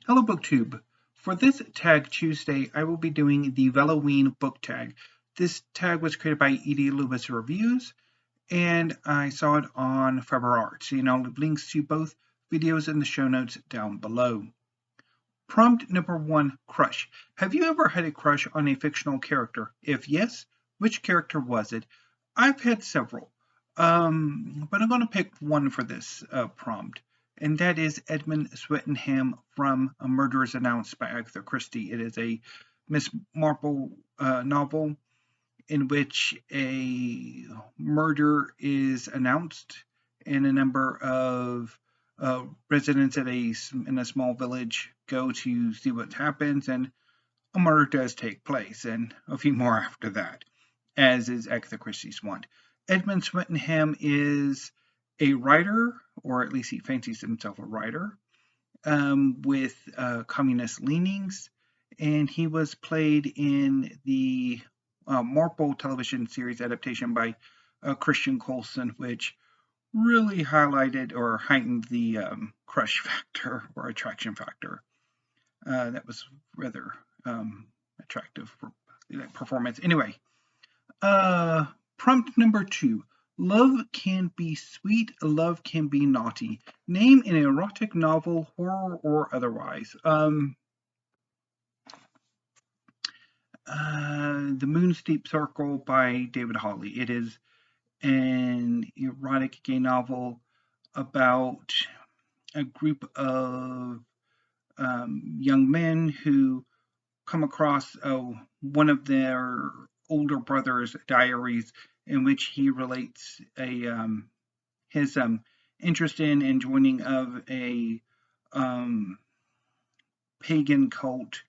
Hello BookTube. For this Tag Tuesday, I will be doing the Valoween Book Tag. This tag was created by E.D. Lewis Reviews, and I saw it on Forever Art. So I'll leave links to both videos in the show notes down below. Prompt number 1, crush. Have you ever had a crush on a fictional character? If yes, which character was it? I've had several, but I'm going to pick one for this prompt, and that is Edmund Swettenham from A Murder is Announced by Agatha Christie. It is a Miss Marple novel in which a murder is announced, and a number of residents in a small village go to see what happens, and a murder does take place, and a few more after that, as is Agatha Christie's wont. Edmund Swettenham is a writer, or at least he fancies himself a writer, with communist leanings, and he was played in the Marple television series adaptation by Christian Colson, which really highlighted or heightened the crush factor or attraction factor. That was rather attractive performance. Anyway, prompt number 2. Love can be sweet, love can be naughty. Name an erotic novel, horror or otherwise. The Moon's Deep Circle by David Hawley. It is an erotic gay novel about a group of young men who come across one of their older brother's diaries, in which he relates his interest in and joining of a pagan cult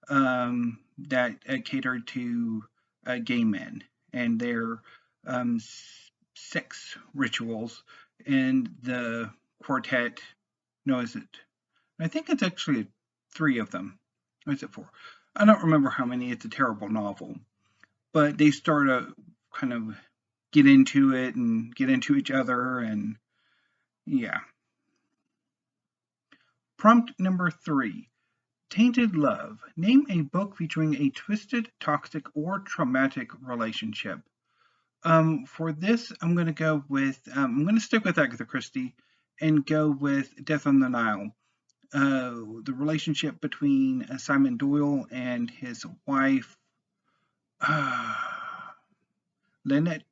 that catered to gay men and their sex rituals. And the quartet, no, is it? I think it's actually 3 of them. Or is it 4? I don't remember how many. It's a terrible novel. But they start to kind of get into it and get into each other, and yeah. Prompt number 3. Tainted Love. Name a book featuring a twisted, toxic, or traumatic relationship. For this, I'm going to go with, I'm going to stick with Agatha Christie and go with Death on the Nile. The relationship between Simon Doyle and his wife, Lynette,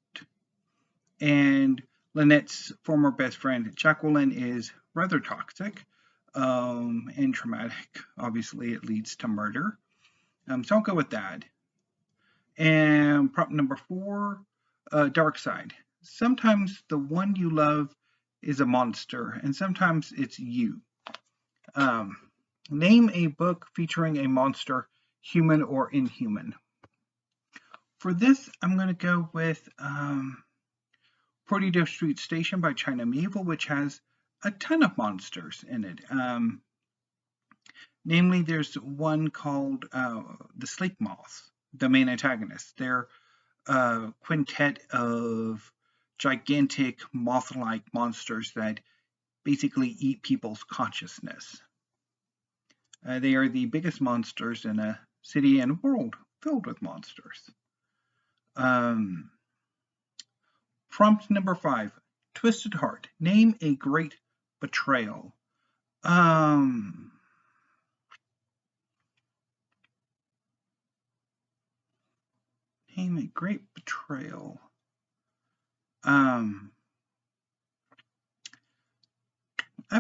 and Lynette's former best friend, Jacqueline, is rather toxic and traumatic. Obviously, it leads to murder. So I'll go with that. And prompt number 4, Dark Side. Sometimes the one you love is a monster, and sometimes it's you. Name a book featuring a monster, human or inhuman. For this, I'm going to go with Perdido Street Station by China Mieville, which has a ton of monsters in it. Namely, there's one called the Slake Moths, the main antagonist. They're a quintet of gigantic moth-like monsters that basically eat people's consciousness. They are the biggest monsters in a city and world filled with monsters. Prompt number 5, Twisted Heart. Name a great betrayal. Name a great betrayal. I've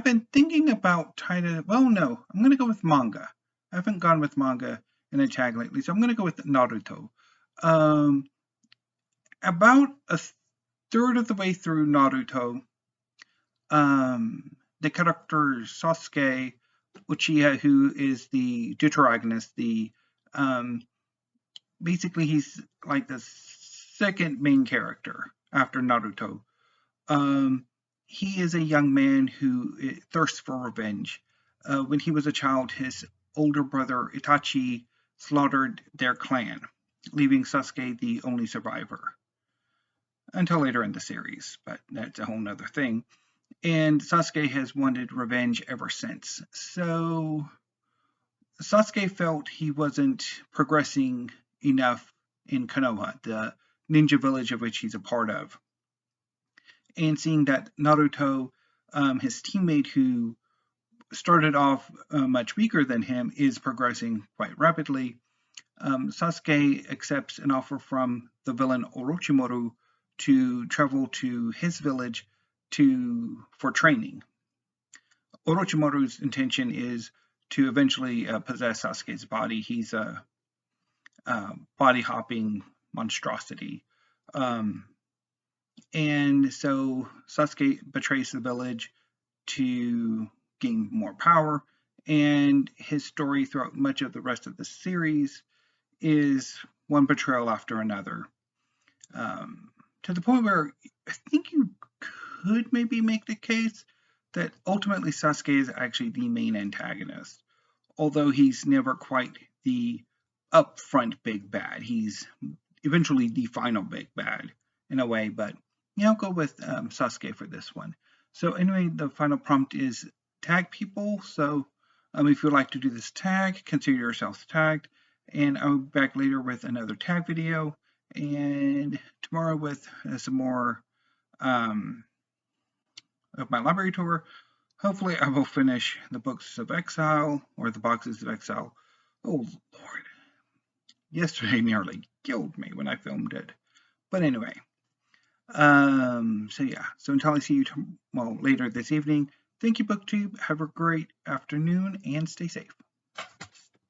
been thinking about I'm going to go with manga. I haven't gone with manga in a tag lately, so I'm going to go with Naruto. About a third of the way through Naruto, the character Sasuke Uchiha, who is the deuteragonist, basically he's like the second main character after Naruto. He is a young man who thirsts for revenge. When he was a child, his older brother Itachi slaughtered their clan, leaving Sasuke the only survivor. Until later in the series, but that's a whole nother thing. And Sasuke has wanted revenge ever since. So Sasuke felt he wasn't progressing enough in Konoha, the ninja village of which he's a part of. And seeing that Naruto, his teammate who started off much weaker than him, is progressing quite rapidly, Sasuke accepts an offer from the villain Orochimaru to travel to his village for training. Orochimaru's intention is to eventually possess Sasuke's body. He's a body hopping monstrosity. And so Sasuke betrays the village to gain more power, and his story throughout much of the rest of the series is one betrayal after another. To the point where I think you could maybe make the case that ultimately Sasuke is actually the main antagonist, although he's never quite the upfront big bad. He's eventually the final big bad in a way, but I'll go with Sasuke for this one. So anyway, the final prompt is tag people. So if you'd like to do this tag, consider yourselves tagged. And I'll be back later with another tag video, and tomorrow with some more of my library tour. Hopefully I will finish the Books of Exile, or the Boxes of Exile. Oh Lord, yesterday nearly killed me when I filmed it. But anyway, so yeah, so until I see you later this evening, thank you BookTube, have a great afternoon, and stay safe.